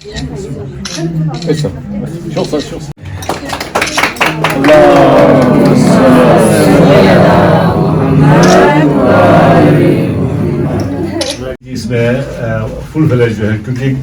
اس میں فل ولیج جو ہے کیونکہ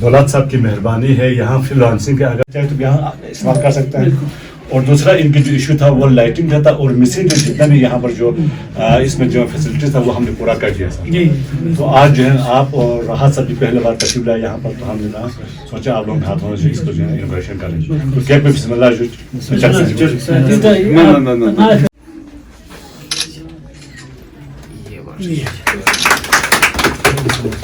دولت صاحب کی مہربانی ہے یہاں فری لانسنگ کا اگر چاہے تو یہاں استعمال کر سکتے ہیں. اور دوسرا ان کی جو ایشو تھا وہ لائٹنگ کا تھا اور مسنگ جو جتنا بھی یہاں پر جو اس میں جو فیسلٹیز تھا وہ ہم نے پورا کر دیا سر. تو آج جو ہے آپ اور راحت صاحب بھی پہلے بار تشریف لائے یہاں پر تو ہم نے سوچا آپ لوگ ہاتھوں سے اس کو جو ہے انوویشن کریں. تو کیک میں بسم اللہ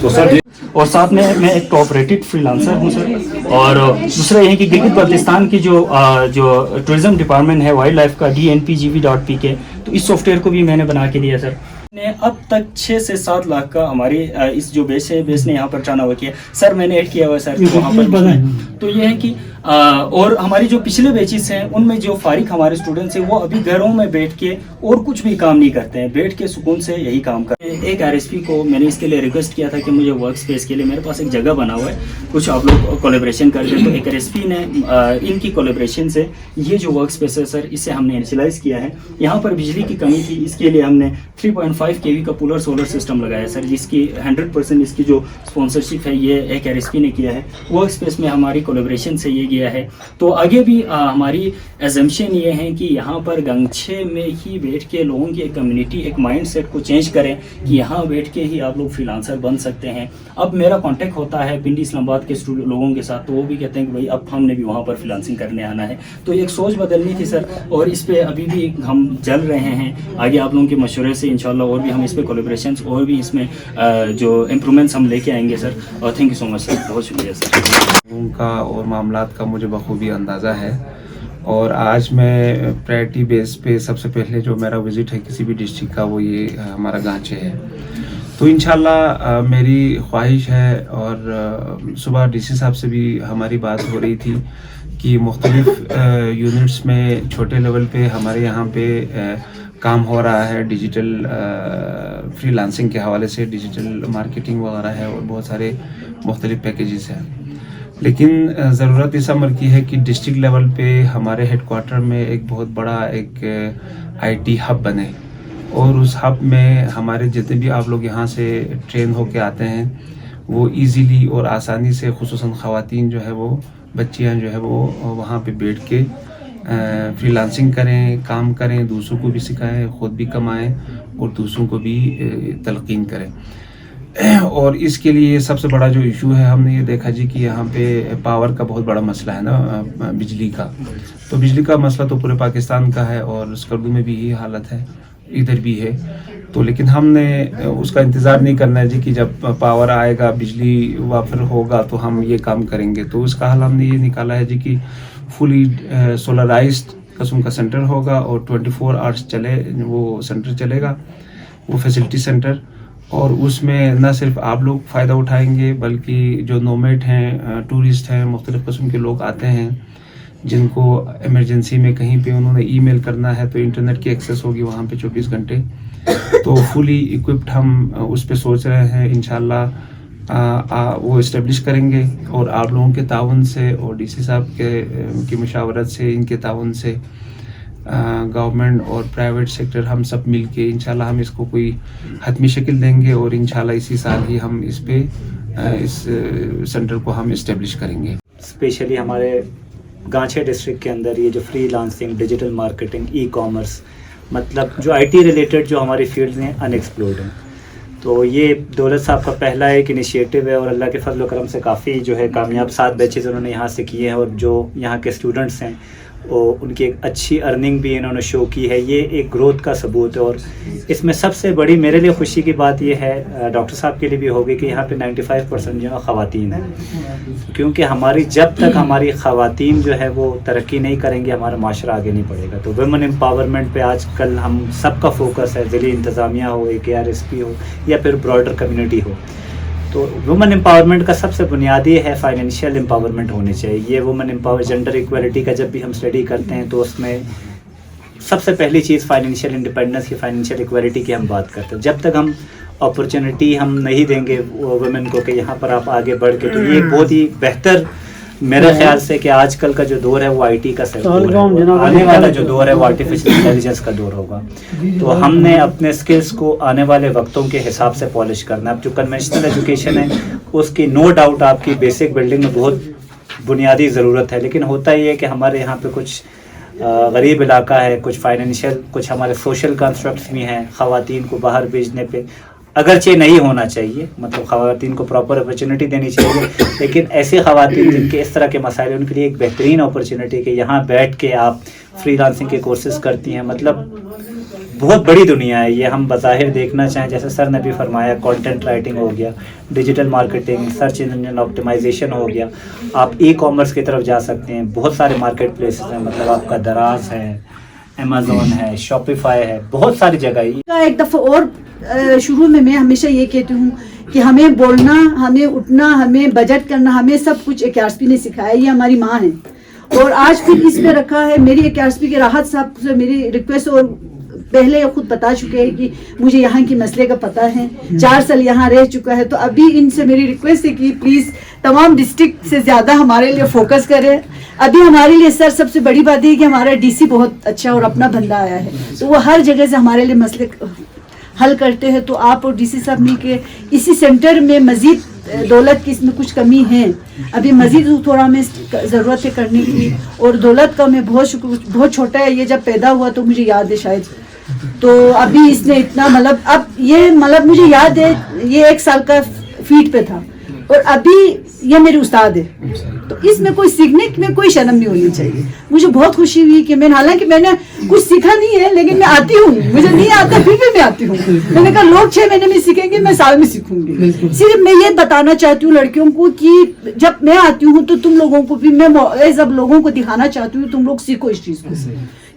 تو سر اور ساتھ میں ایک کوآپریٹڈ فری لانسر ہوں سر. اور دوسرا یہ ہے کہ گلگت بلتستان کی جو ٹورزم ڈپارٹمنٹ ہے وائلڈ لائف کا DNPGV.pk تو اس سافٹ ویئر کو بھی میں نے بنا کے دیا سر. نے اب تک 6 سے 7 لاکھ کا ہماری اس جو بیس ہے بیس نے یہاں پر ٹرن اوور کیا سر. میں نے ایڈ کیا ہوا ہے سر وہاں پر. تو یہ ہے کہ اور ہماری جو پچھلے بیچز ہیں ان میں جو فارغ ہمارے اسٹوڈنٹس ہیں وہ ابھی گھروں میں بیٹھ کے اور کچھ بھی کام نہیں کرتے ہیں, بیٹھ کے سکون سے یہی کام کرتے ہیں. ایک RSP کو میں نے اس کے لیے ریکویسٹ کیا تھا کہ مجھے ورک سپیس کے لیے میرے پاس ایک جگہ بنا ہوا ہے, کچھ آپ لوگ کولیبریشن کر دیں. تو ایک RSP نے ان کی کولیبریشن سے یہ جو ورک سپیس ہے سر اسے ہم نے انیشلائز کیا ہے. یہاں پر بجلی کی کمی تھی, اس کے لیے ہم نے 3.5 kV کا پولر سولر سسٹم لگایا سر, جس کی 100% اس کی جو اسپانسرشپ ہے یہ ایک RSP نے کیا ہے. ورک سپیس میں ہماری کولیبریشن سے یہ گیا ہے. تو آگے بھی ہماری ایزمپشن یہ ہے کہ یہاں پر گنگچھے میں ہی بیٹھ کے لوگوں کی ایک کمیونٹی ایک مائنڈ سیٹ کو چینج کریں کہ یہاں بیٹھ کے ہی آپ لوگ فری لانسر بن سکتے ہیں. اب میرا کانٹیکٹ ہوتا ہے پنڈی اسلام آباد کے لوگوں کے ساتھ, تو وہ بھی کہتے ہیں کہ بھائی اب ہم نے بھی وہاں پر فری لانسنگ کرنے آنا ہے. تو ایک سوچ بدلنی تھی سر, اور اس پہ ابھی بھی ہم چل رہے ہیں. آگے آپ لوگوں کے مشورے سے انشاءاللہ اور بھی ہم اس پہ کولیبریشنس اور بھی اس میں جو امپرومنٹس ہم لے کے آئیں گے سر. اور تھینک یو سو مچ سر, بہت شکریہ سر. ان کا اور معاملات کا مجھے بخوبی اندازہ ہے. اور آج میں پریورٹی بیس پہ سب سے پہلے جو میرا وزٹ ہے کسی بھی ڈسٹرکٹ کا وہ یہ ہمارا گانچے ہے. تو انشاءاللہ میری خواہش ہے, اور صبح DC صاحب سے بھی ہماری بات ہو رہی تھی کہ مختلف یونٹس میں چھوٹے لیول پہ ہمارے یہاں پہ کام ہو رہا ہے ڈیجیٹل فری لانسنگ کے حوالے سے, ڈیجیٹل مارکیٹنگ وغیرہ ہے اور بہت سارے مختلف پیکیجز ہیں. لیکن ضرورت اس امر کی ہے کہ ڈسٹرکٹ لیول پہ ہمارے ہیڈ کوارٹر میں ایک بہت بڑا ایک IT ہب بنے, اور اس ہب میں ہمارے جتنے بھی آپ لوگ یہاں سے ٹرین ہو کے آتے ہیں وہ ایزیلی اور آسانی سے, خصوصاً خواتین جو ہے وہ بچیاں جو ہے وہ وہاں پہ بیٹھ کے فری لانسنگ کریں, کام کریں, دوسروں کو بھی سکھائیں, خود بھی کمائیں اور دوسروں کو بھی تلقین کریں. اور اس کے لیے سب سے بڑا جو ایشو ہے ہم نے یہ دیکھا جی کہ یہاں پہ پاور کا بہت بڑا مسئلہ ہے نا, بجلی کا. تو بجلی کا مسئلہ تو پورے پاکستان کا ہے اور اسکردو میں بھی یہی حالت ہے, ادھر بھی ہے. تو لیکن ہم نے اس کا انتظار نہیں کرنا ہے جی کہ جب پاور آئے گا, بجلی وافر ہوگا تو ہم یہ کام کریں گے. تو اس کا حل ہم نے یہ نکالا ہے جی کہ فلی سولرائزڈ قسم کا سینٹر ہوگا اور 24 آورس وہ سینٹر چلے گا, وہ فیسلٹی سینٹر. اور اس میں نہ صرف آپ لوگ فائدہ اٹھائیں گے بلکہ جو نومیٹ ہیں, ٹورسٹ ہیں, مختلف قسم کے لوگ آتے ہیں جن کو ایمرجنسی میں کہیں پہ انہوں نے ای میل کرنا ہے تو انٹرنیٹ کی ایکسیس ہوگی وہاں پہ 24 گھنٹے. تو فلی اکوپڈ ہم اس پہ سوچ رہے ہیں انشاءاللہ وہ اسٹیبلش کریں گے. اور آپ لوگوں کے تعاون سے اور DC صاحب کی مشاورت سے, ان کے تعاون سے, گورنمنٹ اور پرائیویٹ سیکٹر ہم سب مل کے انشاءاللہ ہم اس کو کوئی حتمی شکل دیں گے اور انشاءاللہ اسی سال ہی ہم اس پہ اس سینٹر کو ہم اسٹیبلش کریں گے. اسپیشلی ہمارے گانچے ڈسٹرکٹ کے اندر یہ جو free lancing, digital marketing, e commerce, مطلب جو IT ریلیٹڈ جو ہماری فیلڈ ہیں ان ایکسپلورڈ ہیں. تو یہ دولت صاحب کا پہلا ایک انیشیٹو ہے اور اللہ کے فضل و کرم سے کافی جو ہے کامیاب 7 بیچز انہوں نے یہاں سے کیے ہیں. اور جو یہاں کے اسٹوڈنٹس ہیں اور ان کی ایک اچھی ارننگ بھی انہوں نے شو کی ہے. یہ ایک گروتھ کا ثبوت ہے. اور اس میں سب سے بڑی میرے لیے خوشی کی بات یہ ہے, ڈاکٹر صاحب کے لیے بھی ہوگی, کہ یہاں پہ 95% جو ہے خواتین ہیں. کیونکہ ہماری جب تک ہماری خواتین جو ہے وہ ترقی نہیں کریں گی ہمارا معاشرہ آگے نہیں بڑھے گا. تو ویمن امپاورمنٹ پہ آج کل ہم سب کا فوکس ہے, ضلعی انتظامیہ ہو, ایک RSP ہو یا پھر براڈر کمیونٹی ہو. تو وومن امپاورمنٹ کا سب سے بنیادی ہے فائنینشیل امپاورمنٹ ہونی چاہیے. یہ وومن جنڈر ایکویلٹی کا جب بھی ہم اسٹڈی کرتے ہیں تو اس میں سب سے پہلی چیز فائنینشیل انڈیپینڈنس کی, فائنینشیل ایکویلٹی کی ہم بات کرتے ہیں. جب تک ہم अपॉर्चुनिटी हम नहीं देंगे वुमेन को कि यहाँ पर आप आगे बढ़ के, तो ये एक बहुत ही बेहतर मेरे ख्याल से कि आजकल का जो दौर है वो आईटी का दौर है, आने वाला जो दौर है वो आर्टिफिशियल इंटेलिजेंस का दौर होगा। तो हमने अपने स्किल्स को आने वाले वक्तों के हिसाब से पॉलिश करना है। अब जो कन्वेंशनल एजुकेशन है उसकी नो डाउट आपकी बेसिक बिल्डिंग में बहुत बुनियादी ज़रूरत है, लेकिन होता ही है कि हमारे यहाँ पे कुछ गरीब इलाका है, कुछ फाइनेंशियल, कुछ हमारे सोशल कंस्ट्रक्ट्स भी हैं। ख़वातीन को बाहर भेजने पे अगरचे नहीं होना चाहिए, मतलब ख़वातीन को प्रॉपर अपॉर्चुनिटी देनी चाहिए, लेकिन ऐसी ख़वातीन जिनके इस तरह के मसाइल हैं उनके लिए एक बेहतरीन अपॉर्चुनिटी कि यहाँ बैठ के आप फ्रीलांसिंग के कोर्सेज़ करती हैं। मतलब बहुत बड़ी दुनिया है ये, हम बज़ाहिर देखना चाहें, जैसे सर ने भी फरमाया, कंटेंट राइटिंग हो गया, digital marketing, search engine optimisation हो गया, आप ई कॉमर्स की तरफ जा सकते हैं। बहुत सारे मार्केट प्लेसेस हैं, मतलब आपका दराज है, अमेज़ॉन है, शॉपिफाई है, बहुत सारी जगह। एक दफ़ा और शुरू में मैं हमेशा ये कहती हूँ कि हमें बोलना, हमें उठना, हमें बजट करना, हमें सब कुछ AKRSP ने सिखाया। ये हमारी माँ है और आज फिर इस पे रखा है। मेरी AKRSP के राहत साहब से मेरी रिक्वेस्ट, और पहले खुद बता चुके हैं कि मुझे यहाँ की मसले का पता है, 4 साल यहाँ रह चुका है, तो अभी इनसे मेरी रिक्वेस्ट है कि प्लीज़ तमाम डिस्ट्रिक्ट से ज़्यादा हमारे लिए फोकस करें। अभी हमारे लिए सर सबसे बड़ी बात है कि हमारा DC बहुत अच्छा और अपना बंदा आया है, तो वो हर जगह से हमारे लिए मसले हल करते हैं। तो आप और DC साहब मिल के इसी सेंटर में मज़ीद दौलत की इसमें कुछ कमी है, अभी मज़ीद थोड़ा हमें ज़रूरत है करने की। और दौलत का मैं बहुत छोटा है, ये जब पैदा हुआ तो मुझे याद है शायद, तो अभी इसने इतना मतलब अब ये मतलब मुझे याद है ये 1 साल का फीट पे था और अभी ये मेरे उस्ताद है। तो इसमें कोई सीखने में कोई शर्म नहीं होनी चाहिए। मुझे बहुत खुशी हुई कि हालांकि मैंने कुछ सीखा नहीं है, लेकिन मैं आती हूँ, मुझे नहीं आता फिर भी मैं आती हूँ। मैंने कहा लोग 6 महीने में सीखेंगे, मैं साल में सीखूंगी। सिर्फ मैं ये बताना चाहती हूँ लड़कियों को कि जब मैं आती हूँ तो तुम लोगों को भी मैं सब लोगों को दिखाना चाहती हूँ, तुम लोग सीखो इस चीज़ को।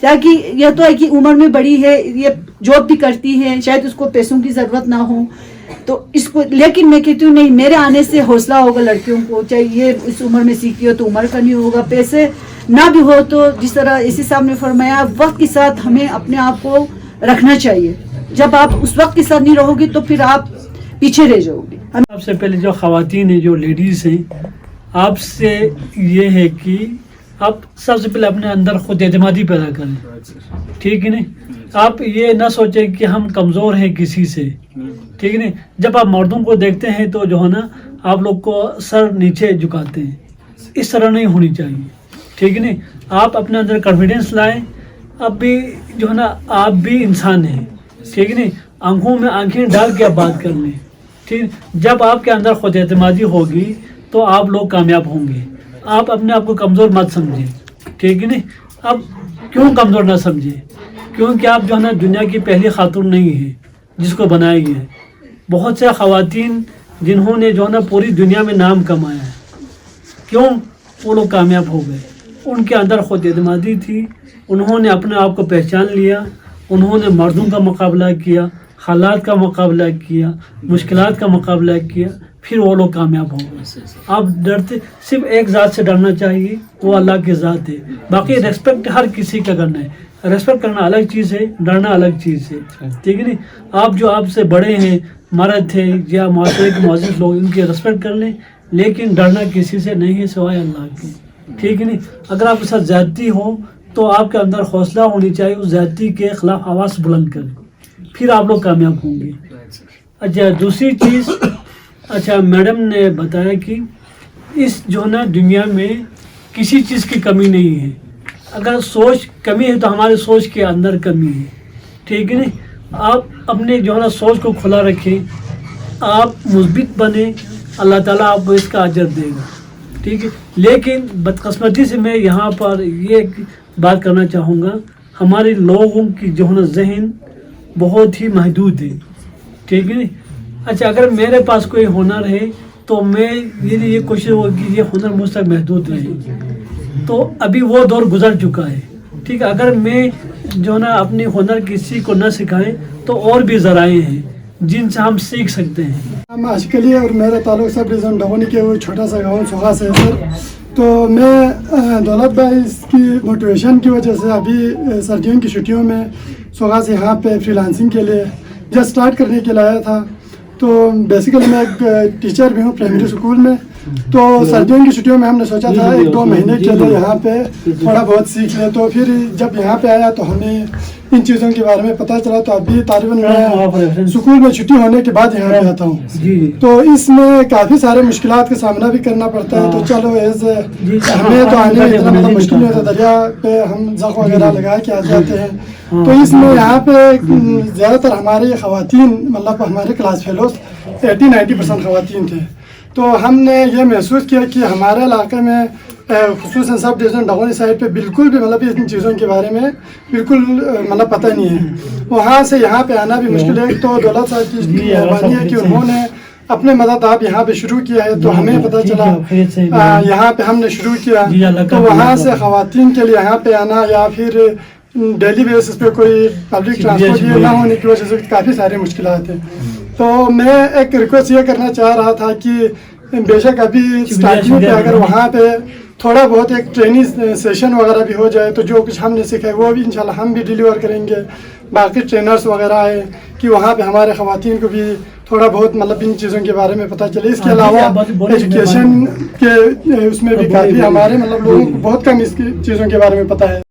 ताकि यह तो है कि उम्र में बड़ी है, ये जॉब भी करती है, शायद उसको पैसों की ज़रूरत ना हो, तो इसको, लेकिन मैं कहती हूँ नहीं, मेरे आने से हौसला होगा लड़कियों को, चाहे ये इस उम्र में सीखी हो तो उम्र का नहीं होगा, पैसे ना भी हो तो जिस तरह इसी साहब ने फरमाया वक्त के साथ हमें अपने आप को रखना चाहिए। जब आप उस वक्त के साथ नहीं रहोगे तो फिर आप पीछे रह जाओगे। सबसे पहले जो ख़वातीन हैं, जो लेडीज़ हैं, आपसे ये है कि आप सबसे पहले अपने अंदर खुद एतमादी पैदा करें, ठीक है नहीं? आप ये ना सोचें कि हम कमज़ोर हैं किसी से, ठीक है नहीं? जब आप मर्दों को देखते हैं तो जो है ना आप लोग को सर नीचे झुकाते हैं, इस तरह नहीं होनी चाहिए, ठीक है नहीं? आप अपने अंदर कॉन्फिडेंस लाएं। अब भी जो है ना आप भी इंसान हैं, ठीक है नहीं? आंखों में आंखें डाल के आप बात कर लें, ठीक? जब आपके अंदर खुद एतमादी होगी तो आप लोग कामयाब होंगे। आप अपने आप को कमज़ोर मत समझें, ठीक है नहीं? अब क्यों कमज़ोर ना समझें? क्योंकि आप जो है ना दुनिया की पहली खातून नहीं है जिसको बनाया गया है। बहुत से ख़वातीन जिन्होंने जो है ना पूरी दुनिया में नाम कमाया है, क्यों वो लोग कामयाब हो गए? उनके अंदर खुद एतमादी थी, उन्होंने अपने आप को पहचान लिया, उन्होंने मर्दों का मुकाबला किया, हालात का मुकाबला किया, मुश्किलात का मुकाबला किया, फिर वो लोग कामयाब हो गए। आप डरते, सिर्फ एक ज़ात से डरना चाहिए, वो अल्लाह की ज़ात है। बाकी रेस्पेक्ट हर किसी का करना है, रेस्पेक्ट करना अलग चीज़ है, डरना अलग चीज़ है, ठीक है नहीं? आप जो आपसे बड़े हैं, मर्द थे या माशरे के मुअज़्ज़िज़ लोग, इनकी रेस्पेक्ट कर लें, लेकिन डरना किसी से नहीं है सिवाय अल्लाह के, ठीक है नहीं? अगर आपके साथ ज़्यादती हो तो आपके अंदर हौसला होनी चाहिए, उस ज़्यादती के ख़िलाफ़ आवाज़ बुलंद करें, फिर आप लोग कामयाब होंगे। अच्छा, दूसरी चीज़, अच्छा मैडम ने बताया कि इस जो ना दुनिया में किसी चीज़ की कमी नहीं है। अगर सोच कमी है तो हमारे सोच के अंदर कमी है, ठीक है नहीं? आप अपने जो है ना सोच को खुला रखें, आप मुस्बित बने, अल्लाह ताला आपको इसका अजर देगा, ठीक है? लेकिन बदकिस्मती से मैं यहाँ पर ये बात करना चाहूँगा, हमारे लोगों की जो है ना जहन बहुत ही महदूद है, ठीक है नहीं? अच्छा, अगर मेरे पास कोई हुनर है तो मैं ये कोशिश होगी कि ये हुनर मुझ तक महदूद रहे, तो अभी वो दौर गुजर चुका है, ठीक है? अगर मैं जो ना अपनी हुनर किसी को न सिखाएं तो और भी ज़राए हैं जिनसे हम सीख सकते हैं। हम आशिकली और मेरा ताल्लुक सब डिवीज़न डगोनी के वो छोटा सा गाँव सोगा से है सर। तो मैं दौलत भाई की मोटिवेशन की वजह से अभी सर्दियों की छुट्टियों में सोगा से यहाँ पे फ्रीलांसिंग के लिए जस्ट स्टार्ट करने के लिए आया था। तो बेसिकली मैं एक टीचर भी हूँ प्राइमरी स्कूल में। तो सर्दियों की छुट्टियों में हमने सोचा था 1-2 महीने के लिए यहाँ पे थोड़ा बहुत सीख ले। तो फिर जब यहाँ पे आया तो हमें इन चीज़ों के बारे में पता चला। तो अभी तकरीबन मैं स्कूल में छुट्टी होने के बाद यहाँ पे आता हूँ। तो इसमें काफ़ी सारे मुश्किलात का सामना भी करना पड़ता है। तो चलो एज हमें तो आने में इतना मतलब मुश्किल नहीं होता, दरिया पे हम जख्म वगैरह लगा के आ जाते हैं। तो इसमें यहाँ पे ज़्यादातर हमारे ख़वातीन मतलब हमारे क्लास फेलोज 80-90% ख़वातीन थे। तो हमने ये महसूस किया कि हमारे इलाके में खुसूसन सब डिवीज़न डगोनी साइड पे बिल्कुल भी मतलब इन चीज़ों के बारे में बिल्कुल मतलब पता नहीं है। वहाँ से यहाँ पे आना भी मुश्किल है। तो दौलत साहब की मेहरबानी है कि उन्होंने अपने मदद आप यहाँ पे शुरू किया है। तो हमें पता चला यहाँ पे हमने शुरू किया। तो वहाँ से ख़वातीन के लिए यहाँ पे आना या फिर डेली बेसिस पे कोई पब्लिक ट्रांसपोर्ट ये ना होने की वजह से काफ़ी सारी मुश्किलात हैं। तो मैं एक रिक्वेस्ट ये करना चाह रहा था कि बेशक अभी स्टार्टिंग पे अगर वहाँ पे थोड़ा बहुत एक ट्रेनिंग सेशन वगैरह भी हो जाए तो जो कुछ हमने सीखा है वो भी इंशाल्लाह हम भी डिलीवर करेंगे। बाकी ट्रेनर्स वगैरह आए कि वहाँ पे हमारे ख़वातीन को भी थोड़ा बहुत मतलब इन चीज़ों के बारे में पता चले। इसके अलावा एजुकेशन के उसमें भी काफ़ी हमारे मतलब लोगों को बहुत कम इसकी चीज़ों के बारे में पता है।